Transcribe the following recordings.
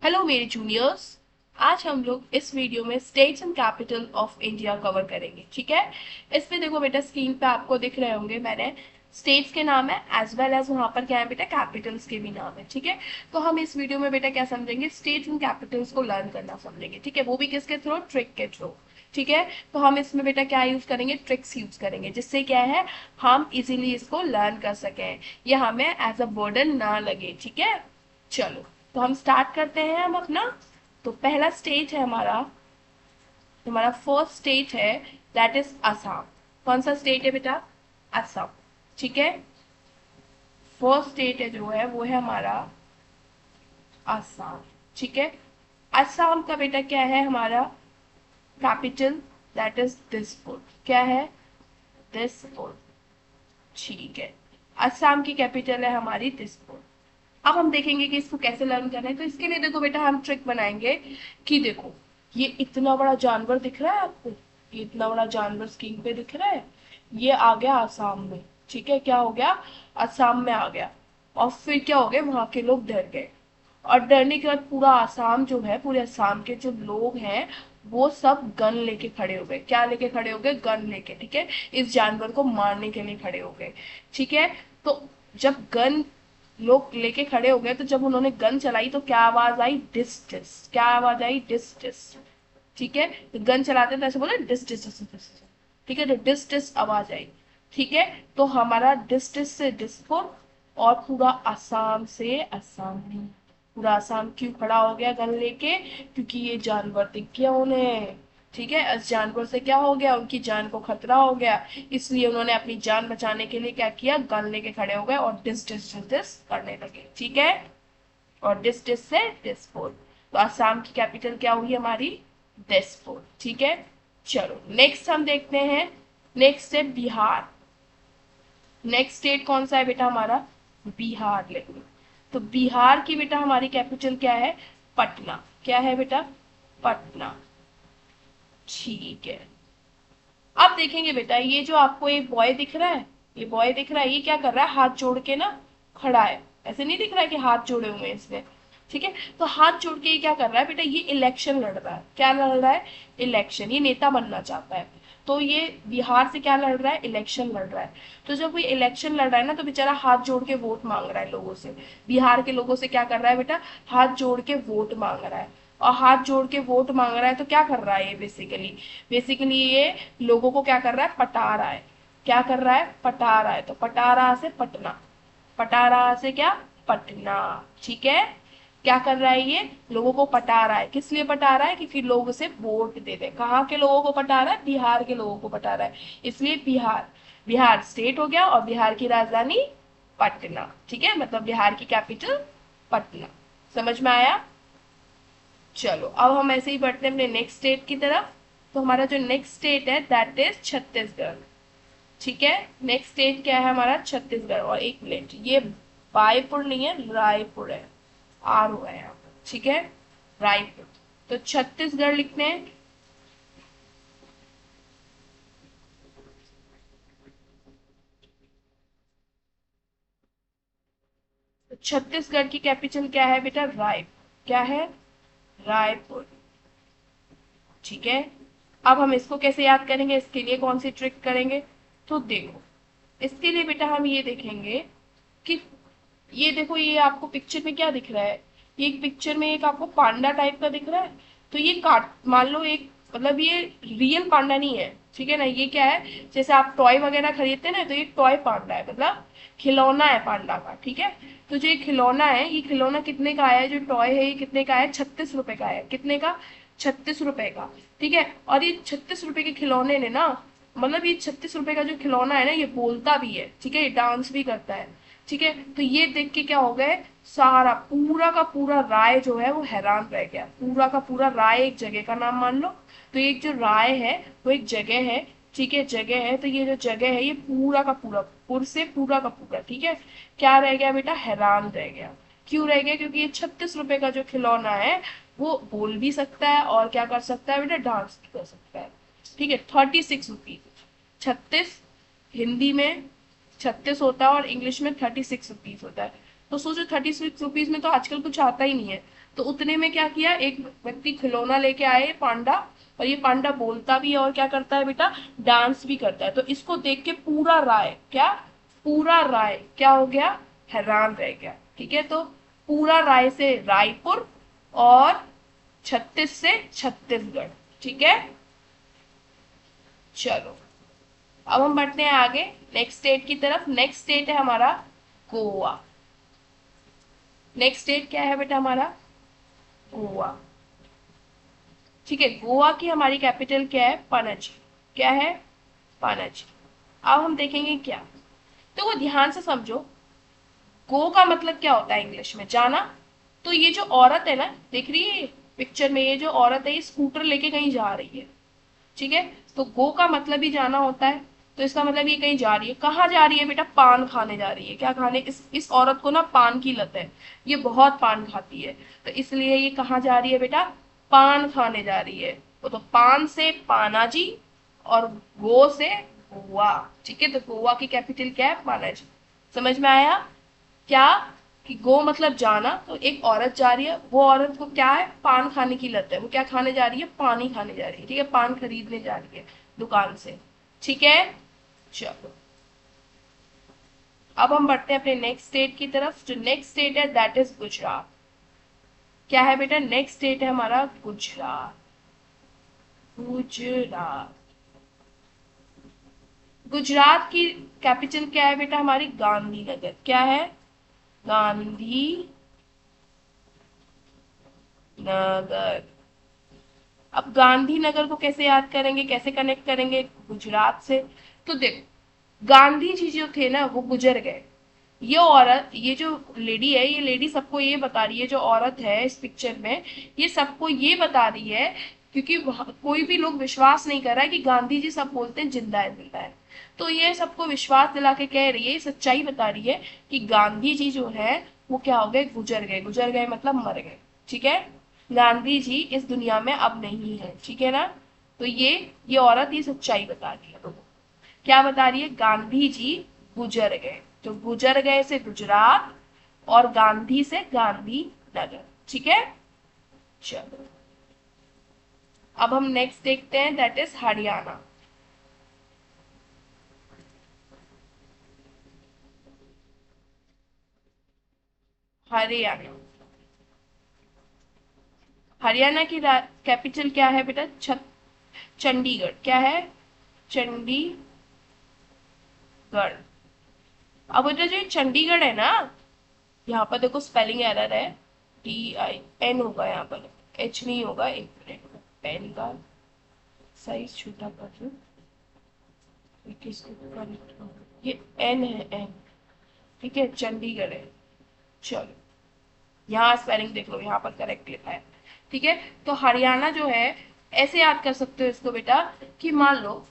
Hello मेरे juniors. आज हम लोग इस वीडियो में states and capital of India cover करेंगे। ठीक है, इसमें देखो बेटा, स्क्रीन पे आपको दिख रहे होंगे, मैंने स्टेट्स के नाम है एज वेल एज वहां पर क्या है बेटा, कैपिटल्स के भी नाम है। ठीक है, तो हम इस वीडियो में बेटा क्या समझेंगे, स्टेट्स एंड कैपिटल्स को लर्न करना समझेंगे। ठीक है, वो भी किसके थ्रू, ट्रिक के थ्रू। ठीक है, तो हम इसमें बेटा क्या यूज करेंगे, ट्रिक्स यूज करेंगे, जिससे क्या है हम इजीली इसको लर्न कर सकें, ये हमें एज अ बर्डन ना लगे। ठीक है, चलो तो हम स्टार्ट करते हैं हम अपना। तो पहला स्टेट है हमारा, हमारा फर्स्ट स्टेट है, दैट इज असम। कौन सा स्टेट है बेटा, असम। ठीक है, फर्स्ट स्टेट है जो है वो है हमारा असम। ठीक है, असम का बेटा क्या है हमारा कैपिटल, दैट इज दिसपुर। क्या है, दिसपुर। ठीक है, असम की कैपिटल है हमारी दिसपुर। अब हम देखेंगे कि इसको कैसे लर्न करना है। तो इसके लिए देखो बेटा, हम ट्रिक बनाएंगे कि देखो, ये इतना बड़ा जानवर दिख रहा है आपको, ये इतना बड़ा जानवर स्क्रीन पे दिख रहा है, ये आ गया आसाम में। ठीक है, क्या हो गया, आसाम में आ गया। और फिर क्या हो गया, वहां के लोग डर गए, और डरने के बाद पूरा आसाम जो है, पूरे आसाम के जो लोग हैं वो सब गन लेके खड़े हो गए। क्या लेके खड़े हो गए, गन लेके। ठीक है, इस जानवर को मारने के लिए खड़े हो गए। ठीक है, तो जब गन लोग लेके खड़े हो गए, तो जब उन्होंने गन चलाई तो क्या आवाज आई, डिस डिस। क्या आवाज आई, डिस डिस। ठीक है, तो गन चलाते थे ऐसे बोले डिस डिस डिस डिस। ठीक है, तो डिस डिस आवाज आई। ठीक है, तो हमारा डिस डिस से डिस्पुर, और पूरा आसाम से असम। पूरा आसाम क्यों खड़ा हो गया गन लेके, क्योंकि ये जानवर दिख गया उन्हें। ठीक है, इस जानवर से क्या हो गया, उनकी जान को खतरा हो गया, इसलिए उन्होंने अपनी जान बचाने के लिए क्या किया, गन लेके खड़े हो गए और डिस डिस डिस डिस करने लगे। ठीक है, और डिस डिस से दिसपुर। तो आसाम की कैपिटल क्या हुई हमारी, दिसपुर। ठीक है, चलो नेक्स्ट हम देखते हैं। नेक्स्ट है बिहार। नेक्स्ट स्टेट कौन सा है बेटा हमारा, बिहार लेंगे। तो बिहार की बेटा हमारी कैपिटल क्या है, पटना। क्या है बेटा, पटना। ठीक है, अब देखेंगे बेटा, ये जो आपको एक बॉय दिख रहा है, ये बॉय दिख रहा है, ये क्या कर रहा है, हाथ जोड़ के ना खड़ा है। ऐसे नहीं दिख रहा है कि हाथ जोड़े हुए हैं इसने। ठीक है, तो हाथ जोड़ के ये क्या कर रहा है बेटा, ये इलेक्शन लड़ रहा है। क्या लड़ रहा है, इलेक्शन, ये नेता बनना चाहता है। तो ये बिहार से क्या लड़ रहा है, इलेक्शन लड़ रहा है। तो जब वो इलेक्शन लड़ रहा है ना, तो बेचारा हाथ जोड़ के वोट मांग रहा है लोगों से। बिहार के लोगों से क्या कर रहा है बेटा, हाथ जोड़ के वोट मांग रहा है। और हाथ जोड़ के वोट मांग रहा है तो क्या कर रहा है ये, बेसिकली बेसिकली ये लोगों को क्या कर रहा है, पटा रहा है। क्या कर रहा है, पटा रहा है। तो पटा रहा से पटना, पटा रहा से क्या, पटना। ठीक है, क्या कर रहा है ये, लोगों को पटा रहा है। किस लिए पटा रहा है, क्योंकि लोग उसे वोट दे दे। कहाँ के लोगों को पटा रहा है, बिहार के लोगों को पटा रहा है, इसलिए बिहार। बिहार स्टेट हो गया, और बिहार की राजधानी पटना। ठीक है, मतलब बिहार की कैपिटल पटना। समझ में आया। चलो अब हम ऐसे ही बढ़ते हैं अपने नेक्स्ट स्टेट की तरफ। तो हमारा जो नेक्स्ट स्टेट है दैट इज छत्तीसगढ़। ठीक है, नेक्स्ट स्टेट क्या है हमारा, छत्तीसगढ़। और एक मिनट, ये बायपुर नहीं है, रायपुर है, आर हुआ है यहाँ पर। ठीक है, रायपुर। तो छत्तीसगढ़ लिखते हैं। तो छत्तीसगढ़ की कैपिटल क्या है बेटा, रायपुर। क्या है, रायपुर। ठीक है, अब हम इसको कैसे याद करेंगे, इसके लिए कौन सी ट्रिक करेंगे। तो देखो, इसके लिए बेटा हम ये देखेंगे कि ये देखो, ये आपको पिक्चर में क्या दिख रहा है, ये एक पिक्चर में एक आपको पांडा टाइप का दिख रहा है। तो ये काट, मान लो एक, मतलब ये रियल पांडा नहीं है। ठीक है ना, ये क्या है, जैसे आप टॉय वगैरह खरीदते हैं ना, तो ये टॉय पांडा है, मतलब खिलौना है पांडा का। ठीक है, तो जो ये खिलौना है, ये खिलौना कितने का आया है, जो टॉय है ये कितने का है, 36 रुपए का है। कितने का, 36 रुपए का। ठीक है, और ये 36 रुपए के खिलौने ने ना, मतलब ये 36 रुपए का जो खिलौना है ना, ये बोलता भी है। ठीक है, ये डांस भी करता है। ठीक है, तो ये देख के क्या हो गए, सारा पूरा का पूरा राय जो है वो हैरान रह गया। पूरा का पूरा राय एक जगह का नाम मान लो। तो एक जो राय है वो एक जगह है। ठीक है, जगह है, तो ये जो जगह है ये पूरा का पूरा, पुर से पूरा का पूरा, ठीक है, क्या रह गया बेटा, हैरान रह गया। क्यों रह गया, क्योंकि ये 36 रुपए का जो खिलौना है वो बोल भी सकता है, और क्या कर सकता है बेटा, डांस भी कर सकता है। ठीक है, 36 रुपीज। 36 हिंदी में 36 होता है, और इंग्लिश में 36 रुपीज होता है। तो सोचो 36 रुपीज में तो आजकल कुछ आता ही नहीं है। तो उतने में क्या किया, एक व्यक्ति खिलौना लेके आए पांडा, और ये पांडा बोलता भी है और क्या करता है बेटा, डांस भी करता है। तो इसको देख के पूरा राय क्या, पूरा राय क्या हो गया, हैरान रह गया। ठीक है, तो पूरा राय से रायपुर, और 36 से छत्तीसगढ़। ठीक है, चलो अब हम बढ़ते हैं आगे नेक्स्ट स्टेट की तरफ। नेक्स्ट स्टेट है हमारा गोवा। नेक्स्ट स्टेट क्या है बेटा हमारा, गोवा। ठीक है, गोवा की हमारी कैपिटल क्या है, पणजी। क्या है, पणजी। अब हम देखेंगे क्या, तो वो ध्यान से समझो, गो का मतलब क्या होता है इंग्लिश में, जाना। तो ये जो औरत है ना, देख रही है पिक्चर में, ये जो औरत है ये स्कूटर लेके कहीं जा रही है। ठीक है, तो गो का मतलब ही जाना होता है। तो इसका मतलब ये कहीं जा रही है, कहाँ जा रही है बेटा, पान खाने जा रही है। क्या खाने, इस औरत को ना पान की लत है, ये बहुत पान खाती है। तो इसलिए ये कहाँ जा रही है बेटा, पान खाने जा रही है। वो तो पान से पानाजी, और गो से गोवा। ठीक है, तो गोवा की कैपिटल क्या है, पानाजी। समझ में आया क्या, कि गो मतलब जाना, तो एक औरत जा रही है, वो औरत को क्या है, पान खाने की लत है, वो क्या खाने जा रही है, पानी खाने जा रही है। ठीक है, पान खरीदने जा रही है दुकान से। ठीक है, चलो अब हम बढ़ते हैं अपने नेक्स्ट स्टेट की तरफ। जो नेक्स्ट स्टेट है दैट इज गुजरात। क्या है बेटा, नेक्स्ट स्टेट है हमारा गुजरात। गुजरात, गुजरात की कैपिटल क्या है बेटा हमारी, गांधीनगर। क्या है, गांधी नगर। अब गांधीनगर को कैसे याद करेंगे, कैसे कनेक्ट करेंगे गुजरात से, तो देखो गांधी जी जो थे ना वो गुजर गए। ये औरत, ये जो लेडी है, ये लेडी सबको ये बता रही है, जो औरत है इस पिक्चर में, ये सबको ये बता रही है, क्योंकि कोई भी लोग विश्वास नहीं कर रहा है कि गांधी जी, सब बोलते हैं जिंदा है जिंदा है। तो ये सबको विश्वास दिला के कह रही है, सच्चाई बता रही है कि गांधी जी जो है वो क्या हो गए, गुजर गए। गुजर गए मतलब मर गए। ठीक है, गांधी जी इस दुनिया में अब नहीं है। ठीक है ना, तो ये औरत ये सच्चाई बता रही है लोगों को। क्या बता रही है, गांधी जी गुजर गए। तो गुजर गए से गुजरात, और गांधी से गांधी नगर। ठीक है, चलो अब हम नेक्स्ट देखते हैं दैट इज हरियाणा। हरियाणा, हरियाणा की कैपिटल क्या है बेटा, चंडीगढ़। क्या है, चंडीगढ़। अब बेटा जो चंडीगढ़ है ना, यहाँ पर देखो स्पेलिंग एरर है, DIN होगा यहाँ पर, H नहीं होगा। एक मिनट, पेन का साइज छोटा कर दूं, ये N है, N। ठीक है, चंडीगढ़ है। चलो यहाँ स्पेलिंग देख लो, यहाँ पर करेक्ट लिखा है। ठीक है, तो हरियाणा जो है, ऐसे याद कर सकते हो इसको बेटा, कि मान लो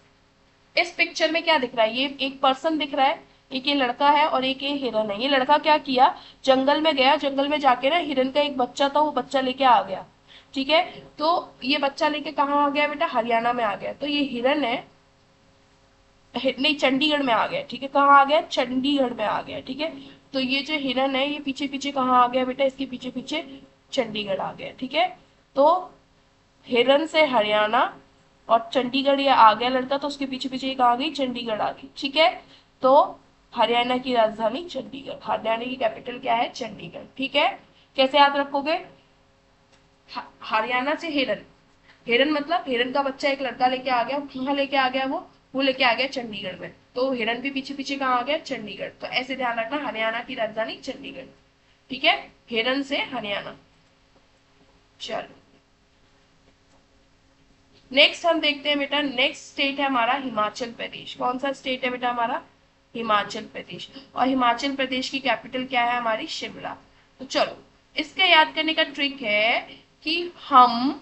इस पिक्चर में क्या दिख रहा है, ये एक पर्सन दिख रहा है, एक ये लड़का है और एक ये हिरन है। ये लड़का क्या किया, जंगल में गया, जंगल में जाके ना हिरन का एक बच्चा था, वो बच्चा लेके आ गया। ठीक है, तो ये बच्चा लेके कहाँ आ गया बेटा, हरियाणा में आ गया। तो ये हिरन है, नहीं चंडीगढ़ में आ गया। ठीक है, कहाँ आ गया, चंडीगढ़ में आ गया। ठीक है, तो ये जो हिरन है ये पीछे पीछे कहाँ आ गया बेटा, इसके पीछे पीछे चंडीगढ़ आ गया। ठीक है, तो हिरन से हरियाणा, और चंडीगढ़ ये आ गया लड़का, तो उसके पीछे पीछे एक आ गई, चंडीगढ़ आ गई। ठीक है, तो हरियाणा की राजधानी चंडीगढ़, हरियाणा की कैपिटल क्या है, चंडीगढ़। ठीक है, कैसे याद रखोगे, हरियाणा से हिरन, हिरन मतलब हिरन का बच्चा एक लड़का लेके आ गया, कहाँ लेके आ गया वो लेके आ गया चंडीगढ़ में। तो हिरन भी पीछे पीछे कहाँ आ गया, चंडीगढ़। तो ऐसे ध्यान रखना, हरियाणा की राजधानी चंडीगढ़। ठीक है, हिरन से हरियाणा। चलो नेक्स्ट हम देखते हैं बेटा, नेक्स्ट स्टेट है हमारा हिमाचल प्रदेश। कौन सा स्टेट है बेटा हमारा, हिमाचल प्रदेश। और हिमाचल प्रदेश की कैपिटल क्या है हमारी, शिमला। तो चलो इसका याद करने का ट्रिक है कि हम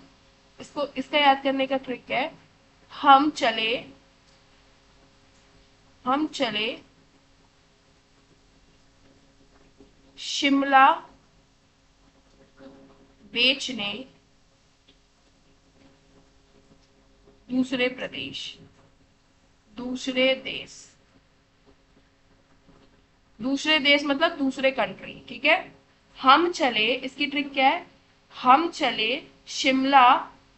इसका याद करने का ट्रिक है, हम चले हम चले शिमला बेचने दूसरे प्रदेश, दूसरे देश। दूसरे देश मतलब दूसरे कंट्री। ठीक है, हम चले, इसकी ट्रिक क्या है, हम चले शिमला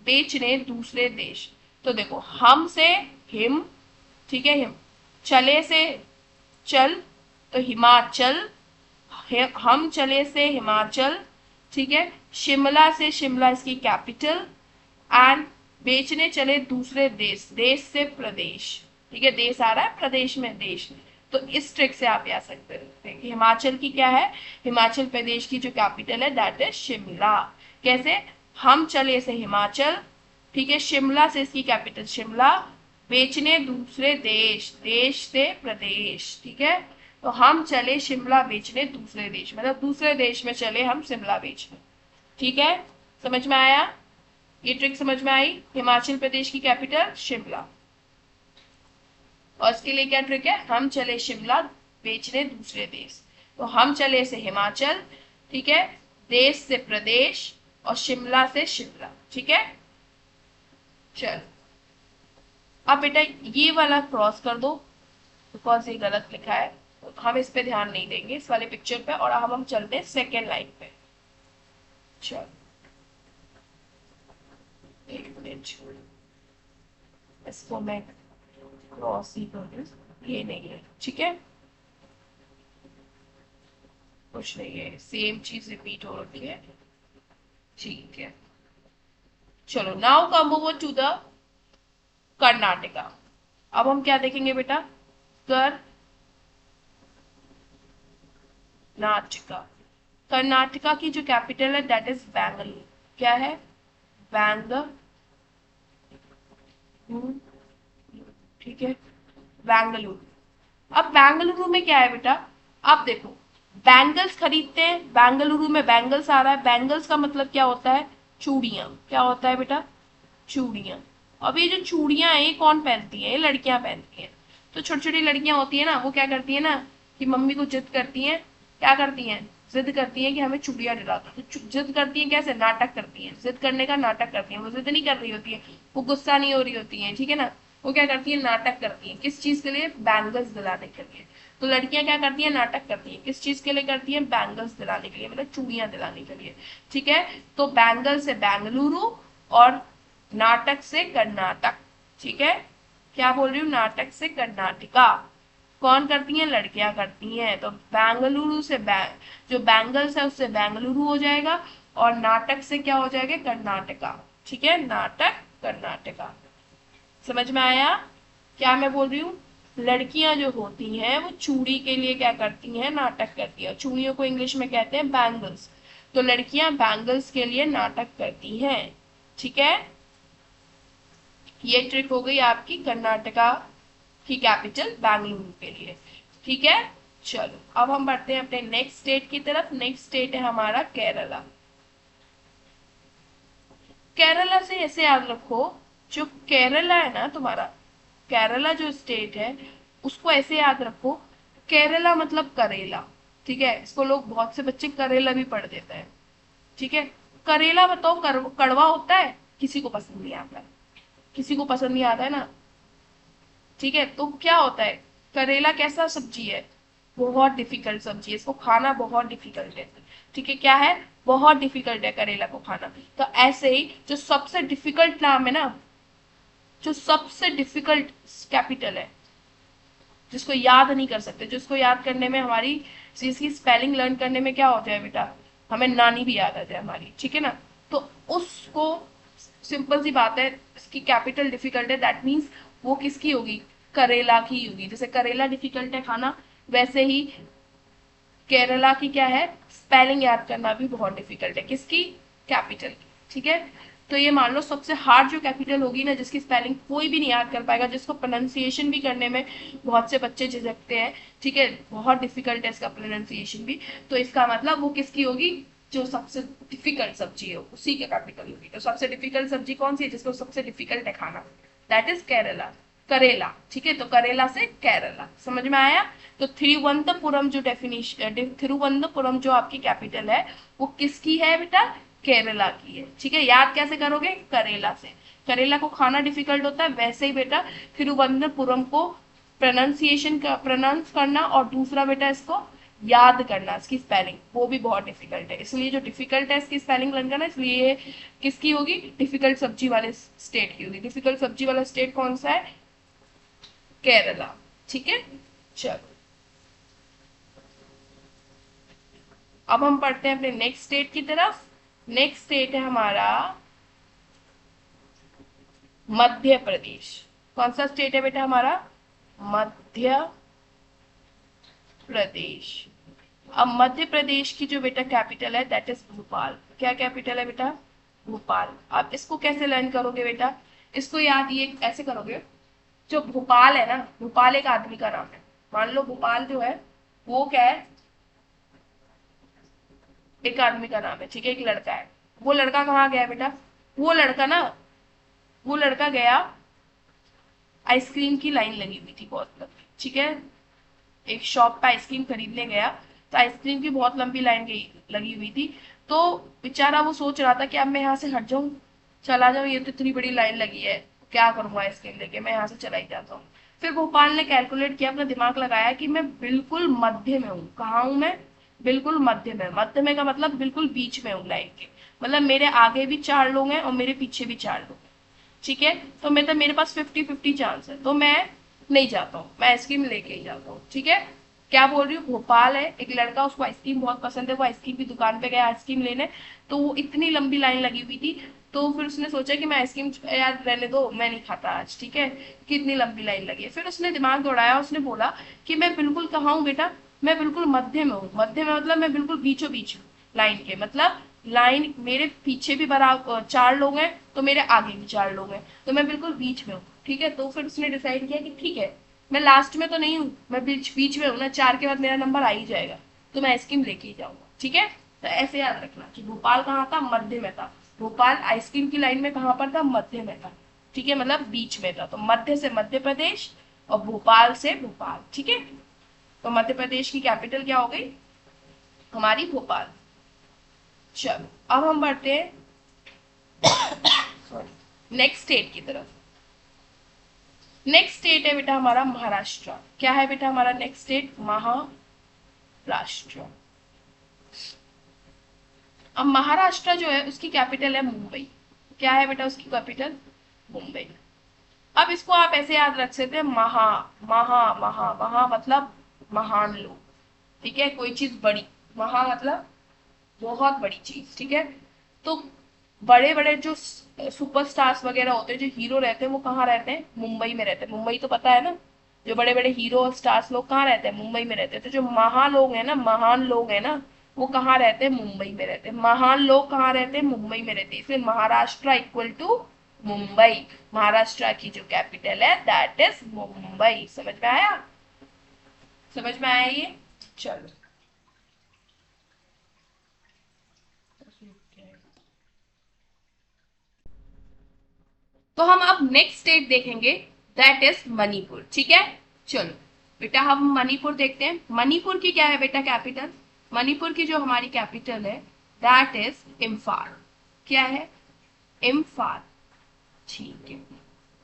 बेचने दूसरे देश। तो देखो, हम से हिम, ठीक है, हिम, चले से चल, तो हिमाचल, हम चले से हिमाचल, ठीक है, शिमला से, शिमला इसकी कैपिटल, एंड बेचने चले दूसरे देश, देश से प्रदेश, ठीक है, देश आ रहा है, प्रदेश में देश। तो इस ट्रिक से आप आ सकते हैं कि हिमाचल की क्या है, हिमाचल प्रदेश की जो कैपिटल है दैट इज शिमला। कैसे, हम चले से हिमाचल, ठीक है, शिमला से इसकी कैपिटल शिमला, बेचने दूसरे देश, देश से प्रदेश, ठीक है। तो हम चले शिमला बेचने दूसरे देश, मतलब दूसरे देश में चले हम शिमला बेचने, ठीक है। समझ में आया, ये ट्रिक समझ में आई। हिमाचल प्रदेश की कैपिटल शिमला, और इसके लिए क्या ट्रिक है, हम चले शिमला बेचने दूसरे देश। तो हम चले से हिमाचल, ठीक है, देश से प्रदेश, और शिमला से शिमला, ठीक है। चल, अब बेटा ये वाला क्रॉस कर दो, बिकॉज ये गलत लिखा है, तो हम इस पे ध्यान नहीं देंगे, इस वाले पिक्चर पे, और हम चलते हैं सेकेंड लाइन पे। चल, एक मिनट, इसको मैं क्रॉस ही कर दूं, ये नहीं है, ठीक है, कुछ नहीं है, सेम चीज रिपीट हो रही है, ठीक है। चलो, now come over to the Karnataka. अब हम क्या देखेंगे बेटा, कर्नाटका, कर्नाटका की जो कैपिटल है दैट इज बैंगलोर। क्या है, बैंगलोर, ठीक है, बेंगलुरु। अब बेंगलुरु में क्या है बेटा, आप देखो, बैंगल्स खरीदते हैं, बेंगलुरु में बैंगल्स आ रहा है, बैंगल्स का मतलब क्या होता है, चूड़ियां। क्या होता है बेटा, चूड़ियां। अब ये जो चूड़ियां हैं ये कौन पहनती है, ये लड़कियां पहनती हैं। तो छोटी छोटी लड़कियां होती है ना, वो क्या करती है ना, कि मम्मी को जिद करती हैं, क्या करती हैं, जिद करती हैं कि हमें चूड़ियां दिला दो। तो जिद करती हैं कैसे, नाटक करती हैं, जिद करने का नाटक करती हैं, वो जिद नहीं कर रही होती है, वो गुस्सा नहीं हो रही होती है, ठीक है ना, वो क्या करती है, नाटक करती है, किस चीज के लिए, बैंगल्स दिलाने के लिए। तो लड़कियां क्या करती हैं, नाटक करती हैं, किस चीज के लिए करती हैं, बैंगल्स दिलाने के लिए, मतलब चूड़ियां दिलाने के लिए, ठीक है। तो बैंगल से बेंगलुरु, और नाटक से कर्नाटक, ठीक है। क्या बोल रही हूँ, नाटक से कर्नाटका, कौन करती हैं, लड़कियां करती हैं। तो बेंगलुरु से जो बैंगल्स है उससे बेंगलुरु हो जाएगा, और नाटक से क्या हो जाएगा, कर्नाटका, ठीक है, नाटक कर्नाटका। समझ में आया क्या मैं बोल रही हूँ, लड़कियां जो होती हैं वो चूड़ी के लिए क्या करती हैं, नाटक करती हैं, चूड़ियों को इंग्लिश में कहते हैं बैंगल्स। तो लड़कियां बैंगल्स के लिए नाटक करती हैं, ठीक है। ये ट्रिक हो गई आपकी कर्नाटका की कैपिटल बेंगलुरु के लिए, ठीक है। चलो, अब हम बढ़ते हैं अपने नेक्स्ट स्टेट की तरफ। नेक्स्ट स्टेट है हमारा केरला। केरला से ऐसे याद रखो, जो केरला है ना तुम्हारा, केरला जो स्टेट है उसको ऐसे याद रखो, केरला मतलब करेला, ठीक है, इसको लोग बहुत से बच्चे करेला भी पढ़ देते हैं, ठीक है। करेला बताओ, कड़वा होता है, किसी को पसंद नहीं आता है, किसी को पसंद नहीं आता है ना, ठीक है। तो क्या होता है, करेला कैसा सब्जी है, बहुत डिफिकल्ट सब्जी है, इसको खाना बहुत डिफिकल्ट है, ठीक है। क्या है, बहुत डिफिकल्ट है करेला को खाना। तो ऐसे ही जो सबसे डिफिकल्ट नाम है ना, जो सबसे डिफिकल्ट कैपिटल है, जिसको याद नहीं कर सकते, जिसको याद करने में हमारी इसकी स्पेलिंग लर्न करने में क्या हो जाए बेटा, हमें नानी भी याद आ जाए हमारी, ठीक है ना। तो उसको, सिंपल सी बात है, इसकी कैपिटल डिफिकल्ट है, दैट मीन्स वो किसकी होगी, करेला की होगी। जैसे करेला डिफिकल्ट है खाना, वैसे ही केरला की क्या है, स्पेलिंग याद करना भी बहुत डिफिकल्ट है, किसकी, कैपिटल की, ठीक है। तो ये मान लो सबसे हार्ड जो कैपिटल होगी ना, जिसकी स्पेलिंग कोई भी नहीं याद कर पाएगा, जिसको प्रोनाउंसिएशन भी करने में बहुत से बच्चे झिझकते हैं, ठीक है, बहुत डिफिकल्ट है इसका प्रोनाउंसिएशन भी। तो इसका मतलब वो किसकी होगी, जो सबसे डिफिकल्ट सब्जी है उसी के कैपिटल होगी। तो सबसे डिफिकल्ट सब्जी कौन सी है, जिसको सबसे डिफिकल्ट है खाना, दैट इज केरला, करेला, ठीक है। तो करेला से केरला, समझ में आया। तो थिरुवनंतपुरम जो डेफिनेशन, थिरुवनंतपुरम जो आपकी कैपिटल है वो किसकी है बेटा, केरला की है, ठीक है। याद कैसे करोगे, करेला से, करेला को खाना डिफिकल्ट होता है, वैसे ही बेटा थिरुवनंतपुरम को प्रोनाउंसिएशन का प्रोनाउंस करना, और दूसरा बेटा इसको याद करना इसकी स्पेलिंग, वो भी बहुत डिफिकल्ट है। इसलिए जो डिफिकल्ट है इसकी स्पेलिंग लर्न करना, इसलिए ये किसकी होगी, डिफिकल्ट सब्जी वाले स्टेट की होगी। डिफिकल्ट सब्जी वाला स्टेट कौन सा है, केरला। ठीक है, चलो अब हम पढ़ते हैं अपने नेक्स्ट स्टेट की तरफ। नेक्स्ट स्टेट है हमारा मध्य प्रदेश। कौन सा स्टेट है बेटा हमारा, मध्य प्रदेश। अब मध्य प्रदेश की जो बेटा कैपिटल है दैट इज भोपाल। क्या कैपिटल है बेटा, भोपाल। अब इसको कैसे लर्न करोगे बेटा, इसको याद ये ऐसे करोगे, जो भोपाल है ना, भोपाल एक आदमी का नाम है। मान लो भोपाल जो है वो क्या है, एक आदमी का नाम है, ठीक है, एक लड़का है। वो लड़का कहाँ गया बेटा, वो लड़का ना, वो लड़का गया, आइसक्रीम की लाइन लगी हुई थी बहुत लंबी, ठीक है, एक शॉप पे आइसक्रीम खरीदने गया, तो आइसक्रीम की बहुत लंबी लाइन लगी हुई थी। तो बेचारा वो सोच रहा था कि अब मैं यहाँ से हट जाऊं, चला जाऊं, ये तो इतनी बड़ी लाइन लगी है, क्या करूंगा आइसक्रीम लेके, मैं यहाँ से चला ही जाता हूँ। फिर भोपाल ने कैलकुलेट किया, अपना दिमाग लगाया कि मैं बिल्कुल मध्य में हूँ। कहाँ हूँ मैं, बिल्कुल मध्य में। मध्य में का मतलब बिल्कुल बीच में हूँ लाइन के, मतलब मेरे आगे भी 4 लोग हैं और मेरे पीछे भी 4 लोग हैं, ठीक है। तो मतलब मेरे पास 50-50 चांस है, तो मैं नहीं जाता हूँ, मैं आइसक्रीम लेके ही जाता हूँ, ठीक है। क्या बोल रही हूँ, भोपाल है, एक लड़का, उसको आइसक्रीम बहुत पसंद है, वो आइसक्रीम की दुकान पे गया आइसक्रीम लेने, तो वो इतनी लंबी लाइन लगी हुई थी, तो फिर उसने सोचा कि मैं आइसक्रीम यार रहने दो, मैं नहीं खाता आज, ठीक है, कि इतनी लंबी लाइन लगी है। फिर उसने दिमाग दौड़ाया, उसने बोला कि मैं बिल्कुल कहाँ हूँ बेटा, मैं बिल्कुल मध्य में हूँ। मध्य में मतलब मैं बिल्कुल बीचों बीच हूँ लाइन के, मतलब लाइन मेरे पीछे भी बराबर 4 लोग हैं, तो मेरे आगे भी 4 लोग हैं, तो मैं बिल्कुल बीच में हूँ, ठीक है। तो फिर उसने डिसाइड किया कि ठीक है, मैं लास्ट में तो नहीं हूँ, मैं बीच बीच में हूँ ना, 4 के बाद मेरा नंबर आ ही जाएगा, तो मैं आइसक्रीम लेके ही जाऊंगा, ठीक है। तो ऐसे याद रखना कि भोपाल कहाँ था, मध्य में था। भोपाल आइसक्रीम की लाइन में कहाँ पर था, मध्य में था, ठीक है, मतलब बीच में था। तो मध्य से मध्य प्रदेश और भोपाल से भोपाल, ठीक है। तो मध्य प्रदेश की कैपिटल क्या हो गई, हमारी भोपाल। चलो अब हम बढ़ते हैं नेक्स्ट स्टेट की तरफ। नेक्स्ट स्टेट है बेटा हमारा महाराष्ट्र। क्या है बेटा हमारा नेक्स्ट स्टेट, महाराष्ट्र। अब महाराष्ट्र जो है उसकी कैपिटल है मुंबई। क्या है बेटा उसकी कैपिटल, मुंबई। अब इसको आप ऐसे याद रख सकते हैं, महा महा महा महा मतलब महान लोग, ठीक है, कोई चीज बड़ी, महा मतलब बहुत बड़ी चीज, ठीक है। तो बड़े बड़े जो सुपरस्टार्स वगैरह होते हैं, जो हीरो रहते हैं, वो कहाँ रहते हैं, मुंबई में रहते हैं। मुंबई तो पता है ना, जो बड़े बड़े हीरो और स्टार्स लोग कहाँ रहते हैं, मुंबई में रहते हैं। तो जो महा लोग हैं ना, महान लोग हैं ना, वो कहाँ रहते हैं, मुंबई में रहते हैं। महान लोग कहाँ रहते हैं, मुंबई में रहते हैं। इसलिए महाराष्ट्र इक्वल टू मुंबई। महाराष्ट्र की जो कैपिटल है दैट इज मुंबई। समझ में आया, समझ में आया ये, चलो। तो हम अब नेक्स्ट स्टेट देखेंगे दैट इज मणिपुर, ठीक है। चलो बेटा हम मणिपुर देखते हैं। मणिपुर की क्या है बेटा कैपिटल, मणिपुर की जो हमारी कैपिटल है दैट इज इम्फाल। क्या है, इम्फाल, ठीक है।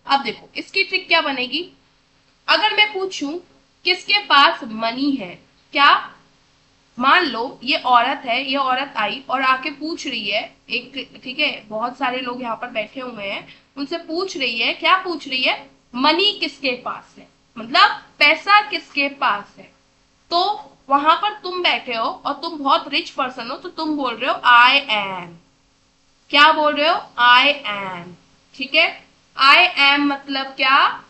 अब देखो इसकी ट्रिक क्या बनेगी, अगर मैं पूछूं किसके पास मनी है, क्या, मान लो ये औरत है, ये औरत आई और आके पूछ रही है एक, ठीक है, बहुत सारे लोग यहाँ पर बैठे हुए हैं, उनसे पूछ रही है, क्या पूछ रही है, मनी किसके पास है, मतलब पैसा किसके पास है। तो वहां पर तुम बैठे हो और तुम बहुत रिच पर्सन हो, तो तुम बोल रहे हो आई एम। क्या बोल रहे हो, आई एम, ठीक है। आई एम मतलब क्या,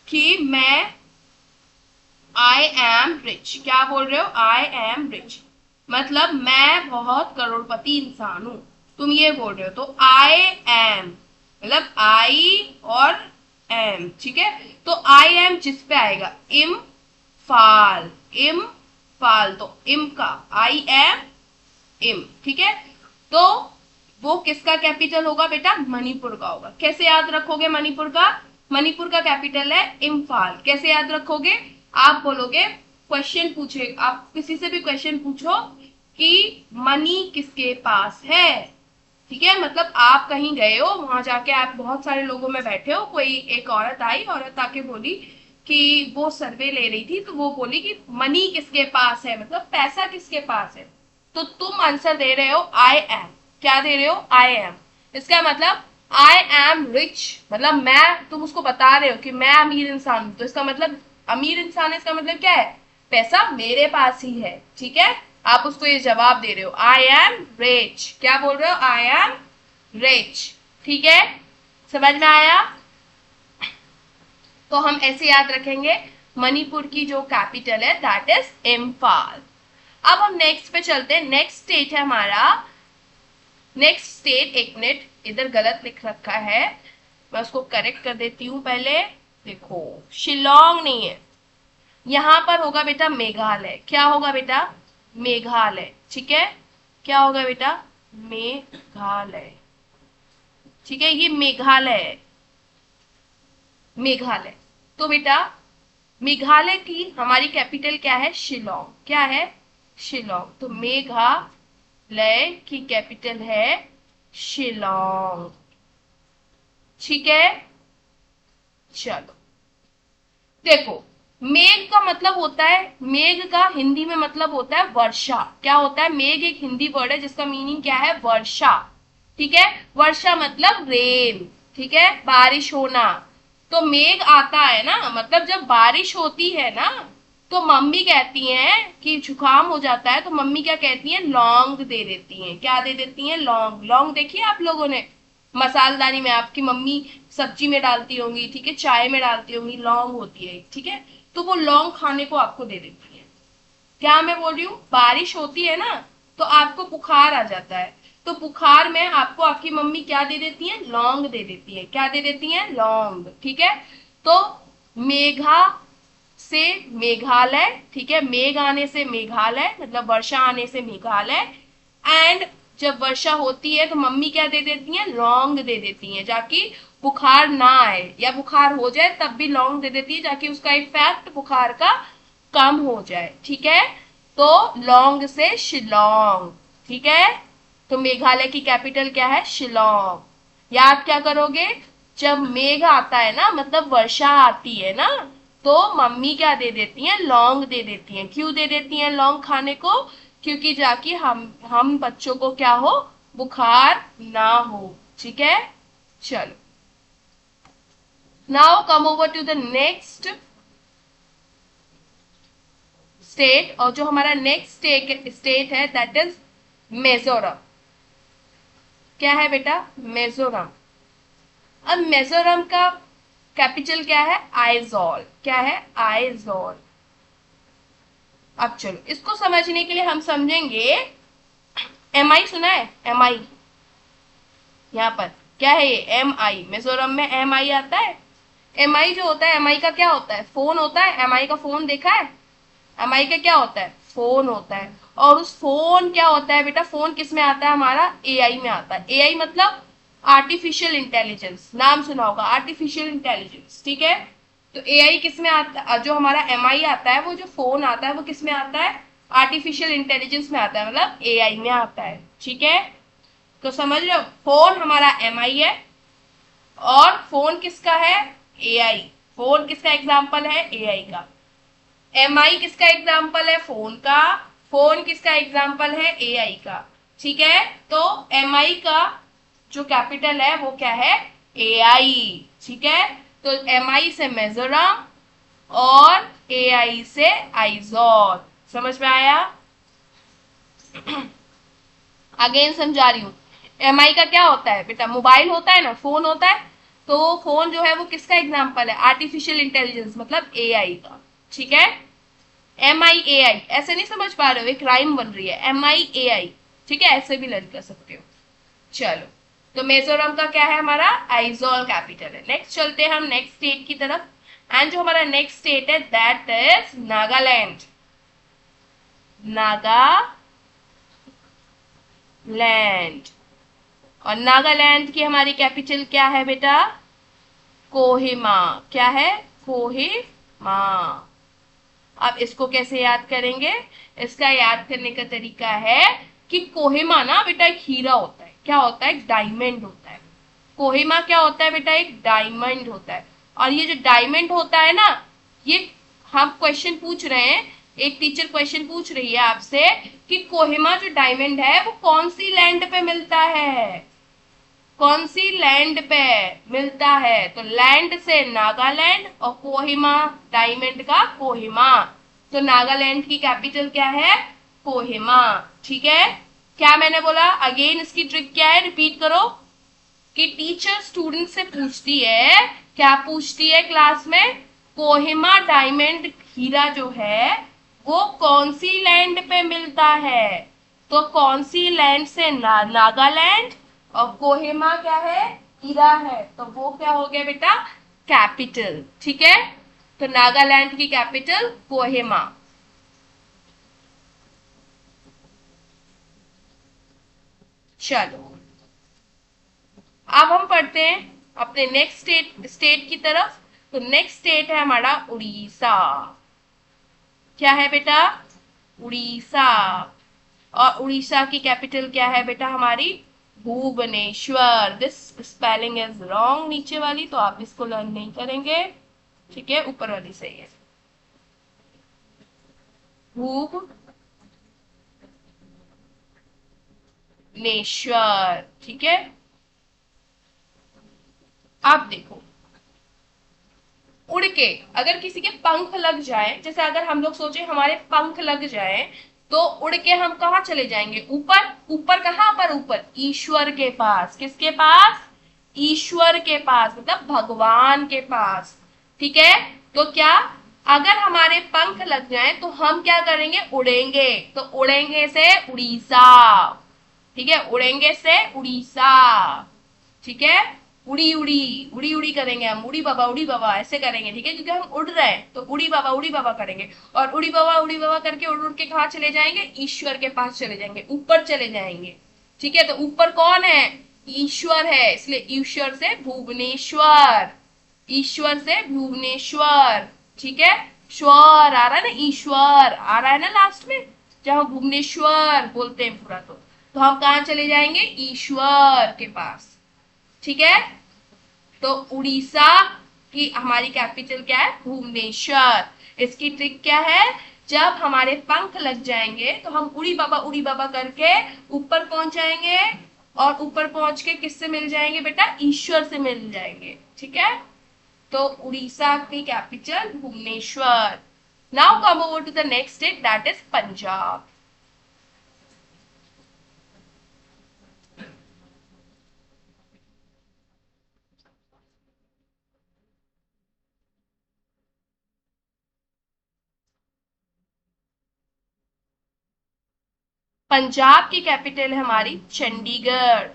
कि मैं, आई एम रिच। क्या बोल रहे हो, आई एम रिच, मतलब मैं बहुत करोड़पति इंसान हूं, तुम ये बोल रहे हो। तो आई एम मतलब आई और एम, ठीक है। तो आई एम जिस पे आएगा, इम फाल, इम फाल, तो इम का आई एम इम, ठीक है। तो वो किसका कैपिटल होगा बेटा, मणिपुर का होगा। कैसे याद रखोगे मणिपुर का, मणिपुर का कैपिटल है इम्फाल। कैसे याद रखोगे, आप बोलोगे, क्वेश्चन पूछे, आप किसी से भी क्वेश्चन पूछो कि मनी किसके पास है, ठीक है, मतलब आप कहीं गए हो, वहां जाके आप बहुत सारे लोगों में बैठे हो, कोई एक औरत आई, औरत आके बोली कि वो सर्वे ले रही थी, तो वो बोली कि मनी किसके पास है, मतलब पैसा किसके पास है। तो तुम आंसर दे रहे हो आई एम। क्या दे रहे हो, आई एम। इसका मतलब आई एम रिच, मतलब मैं, तुम उसको बता रहे हो कि मैं अमीर इंसान हूं, तो इसका मतलब अमीर इंसान है, इसका मतलब क्या है, पैसा मेरे पास ही है। ठीक है, आप उसको ये जवाब दे रहे हो आई एम रिच। क्या बोल रहे हो, आई एम रिच। ठीक है, समझ में आया। तो हम ऐसे याद रखेंगे, मणिपुर की जो कैपिटल है दैट इज इम्फाल। अब हम नेक्स्ट पे चलते हैं। नेक्स्ट स्टेट है हमारा, नेक्स्ट स्टेट, एक मिनट इधर गलत लिख रखा है, मैं उसको करेक्ट कर देती हूँ पहले। देखो शिलोंग नहीं है, यहां पर होगा बेटा मेघालय। क्या होगा बेटा, मेघालय। ठीक है, क्या होगा बेटा, मेघालय। ठीक है, ये मेघालय है, मेघालय। तो बेटा मेघालय की हमारी कैपिटल क्या है, शिलोंग। क्या है, शिलोंग। तो मेघालय की कैपिटल है शिलोंग। ठीक है, चलो देखो, मेघ का मतलब होता है, मेघ का हिंदी में मतलब होता है वर्षा। क्या होता है, मेघ एक हिंदी वर्ड है जिसका मीनिंग क्या है, वर्षा। ठीक है, वर्षा मतलब रेन। ठीक है, बारिश होना। तो मेघ आता है ना, मतलब जब बारिश होती है ना, तो मम्मी कहती हैं कि जुकाम हो जाता है, तो मम्मी क्या कहती हैं, लौंग दे देती हैं। क्या दे देती हैं, लौंग। लौंग देखिए आप लोगों ने, मसालदानी में आपकी मम्मी सब्जी में डालती होंगी, ठीक है, चाय में डालती होंगी, लौंग होती है। ठीक है, तो वो लौंग खाने को आपको दे देती है। क्या मैं बोल रही हूँ, बारिश होती है ना, तो आपको बुखार आ जाता है, तो बुखार में आपको आपकी मम्मी क्या दे देती है, लौंग दे देती है। क्या दे देती है, लौंग। ठीक है, तो मेघा से मेघालय। ठीक है, मेघ आने से मेघालय, मतलब वर्षा आने से मेघालय। एंड जब वर्षा होती है तो मम्मी क्या दे देती है, लौंग दे देती है, जाकि बुखार ना आए, या बुखार हो जाए तब भी लौंग दे देती है, जाकि उसका इफेक्ट बुखार का कम हो जाए। ठीक है, तो लौंग से शिलोंग। ठीक है, तो मेघालय की कैपिटल क्या है, शिलोंग। याद क्या करोगे, जब मेघ आता है ना, मतलब वर्षा आती है ना, तो मम्मी क्या दे देती हैं, लौंग दे देती हैं। क्यों दे देती हैं लौंग खाने को, क्योंकि जाकि हम बच्चों को क्या हो, बुखार ना हो। ठीक है, चलो now come over to the next state. और जो हमारा नेक्स्ट स्टेट है दैट इज मिजोरम। क्या है बेटा, मिजोरम। अब मिजोरम का कैपिटल क्या है, आइजॉल। क्या है, आइजॉल। अब चलो इसको समझने के लिए हम समझेंगे, एम आई सुना है, एम आई, यहाँ पर क्या है ये, एम आई। मिजोरम में एम आई आता है। एम आई जो होता है, एम आई का क्या होता है, फोन होता है। एम आई का फोन देखा है, एम आई का क्या होता है, फोन होता है। और उस फोन क्या होता है बेटा, फोन किस में आता है हमारा, एआई में आता है। एआई मतलब आर्टिफिशियल इंटेलिजेंस, नाम सुना होगा, आर्टिफिशियल इंटेलिजेंस। ठीक है, तो एआई किस में आता है, जो हमारा एमआई आता है, वो जो फोन आता है वो किस में आता है, आर्टिफिशियल इंटेलिजेंस में आता है, मतलब एआई में आता है। ठीक है, तो समझ रहे हो, फोन हमारा एमआई है, और फोन किसका है, एआई। फोन किसका एग्जाम्पल है, एआई का। एमआई किसका एग्जाम्पल है, फोन का। फोन किसका एग्जाम्पल है, एआई का। ठीक है, तो एमआई का जो कैपिटल है वो क्या है, एआई। ठीक है, तो एमआई से मिजोरम और एआई से आइजॉल। समझ में आया, अगेन समझा रही हूँ। एमआई का क्या होता है बेटा, मोबाइल होता है ना, फोन होता है। तो फोन जो है वो किसका एग्जाम्पल है, आर्टिफिशियल इंटेलिजेंस, मतलब एआई का। ठीक है, एम आई ए आई, ऐसे नहीं समझ पा रहे हो, एक राइम बन रही है, एम आई ए आई। ठीक है, ऐसे भी लर्न कर सकते हो। चलो, तो मिजोरम का क्या है हमारा, आइजॉल कैपिटल है। नेक्स्ट चलते हैं हम नेक्स्ट स्टेट की तरफ। एंड जो हमारा नेक्स्ट स्टेट है दैट इज नागालैंड। नागालैंड। और नागालैंड की हमारी कैपिटल क्या है बेटा, कोहिमा। क्या है, कोहिमा। अब इसको कैसे याद करेंगे, इसका याद करने का तरीका है कि कोहिमा ना बेटा एक हीरा होता है। क्या होता है, एक डायमंड होता है। कोहिमा क्या होता है बेटा, एक डायमंड होता है। और ये जो डायमंड होता है ना, ये हम क्वेश्चन पूछ रहे हैं, एक टीचर क्वेश्चन पूछ रही है आपसे कि कोहिमा जो डायमंड है वो कौन सी लैंड पे मिलता है, कौन सी लैंड पे मिलता है। तो लैंड से नागालैंड और कोहिमा डायमंड का कोहिमा। तो नागालैंड की कैपिटल क्या है, कोहिमा। ठीक है, क्या मैंने बोला अगेन, इसकी ट्रिक क्या है, रिपीट करो। कि टीचर स्टूडेंट से पूछती है, क्या पूछती है क्लास में, कोहिमा डायमंड हीरा जो है वो कौन सी लैंड पे मिलता है। तो कौन सी लैंड से, नागालैंड, और कोहिमा क्या है, हीरा है, तो वो क्या हो गया बेटा, कैपिटल। ठीक है, तो नागालैंड की कैपिटल कोहिमा। चलो अब हम पढ़ते हैं अपने नेक्स्ट स्टेट की तरफ। तो नेक्स्ट स्टेट है हमारा उड़ीसा। क्या है बेटा, उड़ीसा। और उड़ीसा की कैपिटल क्या है बेटा हमारी, Bhubaneswar. This spelling is wrong नीचे वाली, तो आप इसको लर्न नहीं करेंगे। ठीक है, ऊपर वाली सही है, भुवनेश्वर। ठीक है, आप देखो, उड़ के अगर किसी के पंख लग जाए, जैसे अगर हम लोग सोचे हमारे पंख लग जाए, तो उड़ के हम कहाँ चले जाएंगे, ऊपर। ऊपर कहाँ पर, ऊपर ईश्वर के पास। किसके पास, ईश्वर के पास, मतलब भगवान के पास। ठीक है, तो क्या, अगर हमारे पंख लग जाए तो हम क्या करेंगे, उड़ेंगे। तो उड़ेंगे से उड़ीसा। ठीक है, उड़ेंगे से उड़ीसा। ठीक है, उड़ी उड़ी उड़ी उड़ी करेंगे हम, उड़ी बाबा ऐसे करेंगे। ठीक है, क्योंकि हम उड़ रहे हैं तो उड़ी बाबा करेंगे। और उड़ी बाबा करके उड़ उड़ के कहाँ चले जाएंगे, ईश्वर के पास चले जाएंगे, ऊपर चले जाएंगे। ठीक है, तो ऊपर कौन है, ईश्वर है, इसलिए ईश्वर से भुवनेश्वर। ईश्वर से भुवनेश्वर। ठीक है, स्वर आ रहा है ना, ईश्वर आ रहा है ना लास्ट में, जहां भुवनेश्वर बोलते हैं पूरा। तो हम कहाँ चले जाएंगे, ईश्वर के पास। ठीक है, तो उड़ीसा की हमारी कैपिटल क्या है, भुवनेश्वर। इसकी ट्रिक क्या है, जब हमारे पंख लग जाएंगे तो हम उड़ी बाबा करके ऊपर पहुंच जाएंगे। और ऊपर पहुंच के किससे मिल जाएंगे बेटा, ईश्वर से मिल जाएंगे। ठीक है, तो उड़ीसा की capital Bhubaneswar. Now come over to the next state, that is Punjab. Punjab की कैपिटल है हमारी चंडीगढ़।